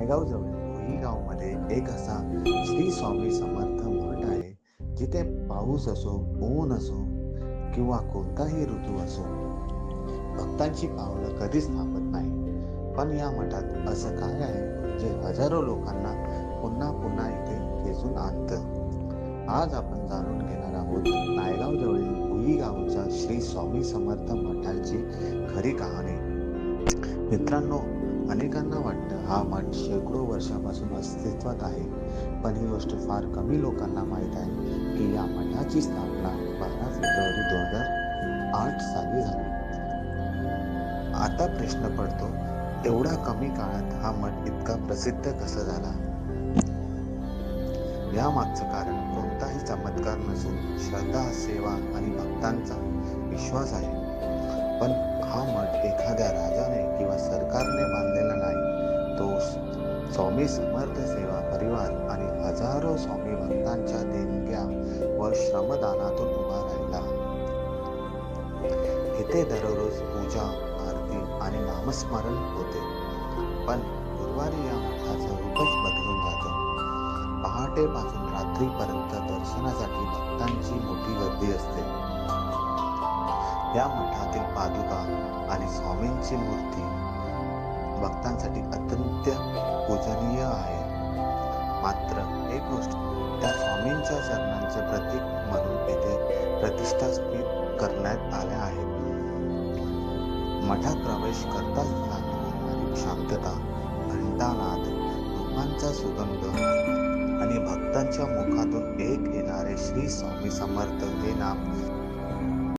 नायगाव जवळ भुईगाव मध्ये एक असा श्री स्वामी समर्थ मठ आहे, जिथे पाऊस असो, ऊन असो किंवा कोणताही ऋतू असो, भक्तांची पावलं कधीच थांबत नाही. पण या मठात असं काय आहे जे हजारो लोकांना पुन्हा पुन्हा इथे खेचून आणतं? आज आपण जाणून घेणार आहोत नायगाव जवळील भुई गावच्या श्री स्वामी समर्थ मठाची खरी कहाणी. मित्रांनो, अनेकांना वाटतं हा मठ शेकडो वर्षापासून अस्तित्वात आहे, पण ही गोष्ट फार कमी लोकांना माहीत आहे की या मठाची स्थापना 12 फेब्रुवारी 2008 साली झाली. आता प्रश्न पडतो, एवढ्या कमी काळात हा मठ इतका प्रसिद्ध कसा झाला? या मागचं कारण कोणताही चमत्कार नसून श्रद्धा, सेवा आणि भक्तांचा विश्वास आहे. पण हा मठ एखाद्या राजाने किंवा सरकारने बांधलेला नाही, तो स्वामी समर्थ सेवा परिवार आणि हजारो स्वामी भक्तांच्या देणग्या व श्रमदानातून उभा राहिला. इथे दररोज पूजा, आरती आणि नामस्मरण होते, पण गुरुवारी या मठाचं रूपच बदलून जातं. पहाटेपासून रात्रीपर्यंत दर्शनासाठी भक्तांची मोठी गर्दी असते. या मठातील पादुका आणि स्वामींची मूर्ती भक्तांसाठी अत्यंत पूजनीय आहे. मात्र एक गोष्ट, त्या स्वामींच्या चरणांचे प्रतीक म्हणून येथे प्रतिष्ठापित करण्यात आल्या आहेत. मठात प्रवेश करताच जाणवणारी शांतता, घंटानाद, धुपांचा सुगंध आणि भक्तांच्या मुखातून एक येणारे श्री स्वामी समर्थ हे नाम